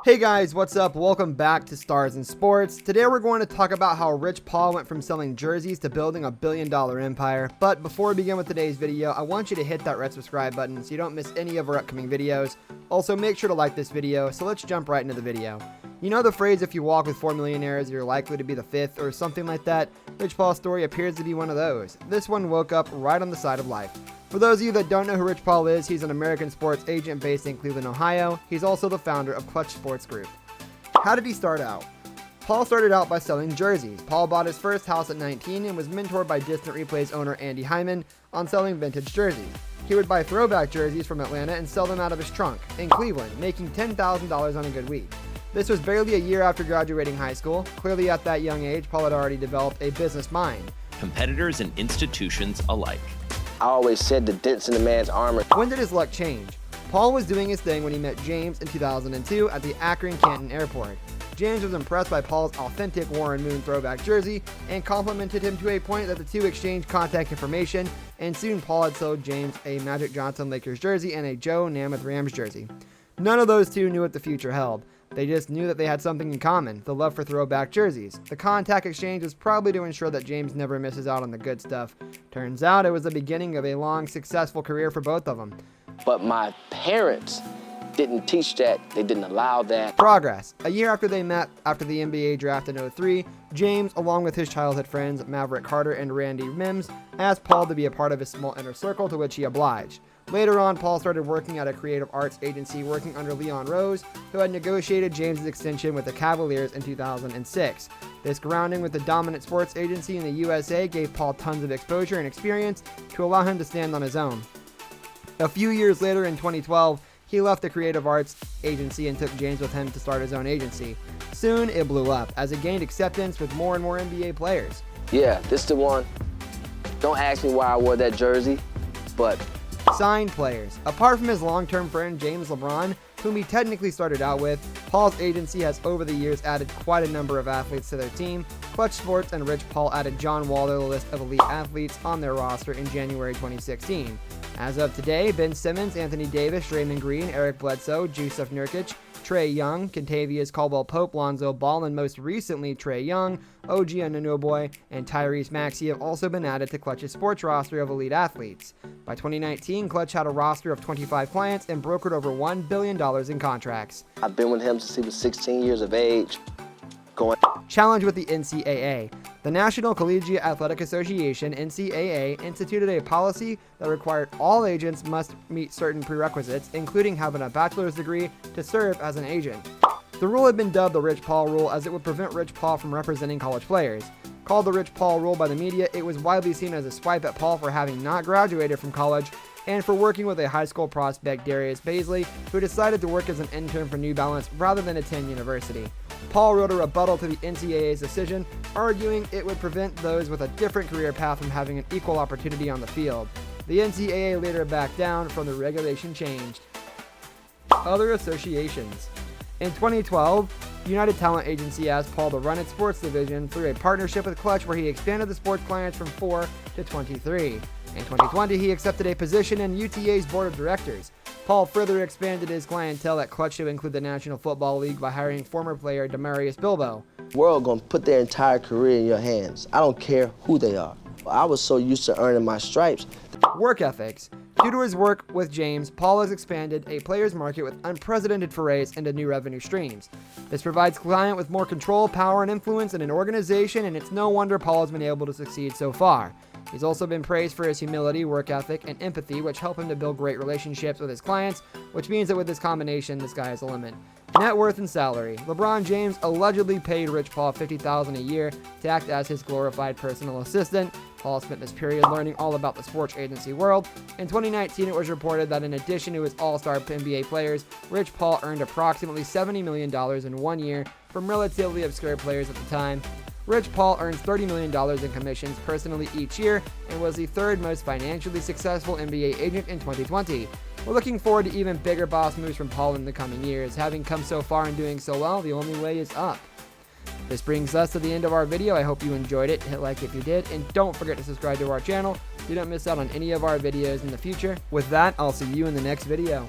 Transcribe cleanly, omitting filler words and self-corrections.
Hey guys, what's up? Welcome back to Stars in Sports. Today we're going to talk about how Rich Paul went from selling jerseys to building a billion-dollar empire. But before we begin with today's video, I want you to hit that red subscribe button so you don't miss any of our upcoming videos. Also, make sure to like this video, so let's jump right into the video. You know the phrase, if you walk with 4 millionaires, you're likely to be the 5th, or something like that? Rich Paul's story appears to be one of those. This one woke up right on the side of life. For those of you that don't know who Rich Paul is, he's an American sports agent based in Cleveland, Ohio. He's also the founder of Clutch Sports Group. How did he start out? Paul started out by selling jerseys. Paul bought his first house at 19 and was mentored by Distant Replay's owner Andy Hyman on selling vintage jerseys. He would buy throwback jerseys from Atlanta and sell them out of his trunk in Cleveland, making $10,000 on a good week. This was barely a year after graduating high school. Clearly at that young age, Paul had already developed a business mind. Competitors and institutions alike. I always said the dents in the man's armor. When did his luck change? Paul was doing his thing when he met James in 2002 at the Akron-Canton airport. James was impressed by Paul's authentic Warren Moon throwback jersey and complimented him to a point that the two exchanged contact information, and soon Paul had sold James a Magic Johnson Lakers jersey and a Joe Namath Rams jersey. None of those two knew what the future held. They just knew that they had something in common, the love for throwback jerseys. The contact exchange was probably to ensure that James never misses out on the good stuff. Turns out it was the beginning of a long, successful career for both of them. But my parents didn't teach that. They didn't allow that. Progress. A year after they met after the NBA draft in 2003, James, along with his childhood friends Maverick Carter and Randy Mims, asked Paul to be a part of his small inner circle, to which he obliged. Later on, Paul started working at a creative arts agency working under Leon Rose, who had negotiated James's extension with the Cavaliers in 2006. This grounding with the dominant sports agency in the USA gave Paul tons of exposure and experience to allow him to stand on his own. A few years later, in 2012, he left the creative arts agency and took James with him to start his own agency. Soon, it blew up as it gained acceptance with more and more NBA players. Yeah, this the one. Don't ask me why I wore that jersey, but... Signed players. Apart from his long-term friend James LeBron, whom he technically started out with, Paul's agency has over the years added quite a number of athletes to their team. Clutch Sports and Rich Paul added John Wall to the list of elite athletes on their roster in January 2016. As of today, Ben Simmons, Anthony Davis, Draymond Green, Eric Bledsoe, Jusuf Nurkic, Trae Young, Kentavious Caldwell-Pope, Lonzo Ball, and most recently Trae Young, OG Anunoby, and Tyrese Maxey have also been added to Clutch's sports roster of elite athletes. By 2019, Clutch had a roster of 25 clients and brokered over $1 billion in contracts. I've been with him since he was 16 years of age. Challenge with the NCAA. The National Collegiate Athletic Association, NCAA, instituted a policy that required all agents must meet certain prerequisites, including having a bachelor's degree to serve as an agent. The rule had been dubbed the Rich Paul Rule, as it would prevent Rich Paul from representing college players. Called the Rich Paul Rule by the media, it was widely seen as a swipe at Paul for having not graduated from college and for working with a high school prospect, Darius Baisley, who decided to work as an intern for New Balance rather than attend university. Paul wrote a rebuttal to the NCAA's decision, arguing it would prevent those with a different career path from having an equal opportunity on the field. The NCAA later backed down from the regulation changed. Other associations. In 2012, United Talent Agency asked Paul to run its sports division through a partnership with Clutch, where he expanded the sports clients from 4 to 23. In 2020, he accepted a position in UTA's board of directors. Paul further expanded his clientele at Clutch to include the National Football League by hiring former player Demarius Bilbo. The world gonna put their entire career in your hands. I don't care who they are. I was so used to earning my stripes. Work ethics. Due to his work with James, Paul has expanded a player's market with unprecedented forays into new revenue streams. This provides client with more control, power, and influence in an organization, and it's no wonder Paul has been able to succeed so far. He's also been praised for his humility, work ethic, and empathy, which help him to build great relationships with his clients, which means that with this combination, the sky is the limit. Net worth and salary. LeBron James allegedly paid Rich Paul $50,000 a year to act as his glorified personal assistant. Paul spent this period learning all about the sports agency world. In 2019, it was reported that in addition to his all-star NBA players, Rich Paul earned approximately $70 million in 1 year from relatively obscure players at the time. Rich Paul earns $30 million in commissions personally each year and was the third most financially successful NBA agent in 2020. We're looking forward to even bigger boss moves from Paul in the coming years. Having come so far and doing so well, the only way is up. This brings us to the end of our video. I hope you enjoyed it. Hit like if you did, and don't forget to subscribe to our channel so you don't miss out on any of our videos in the future. With that, I'll see you in the next video.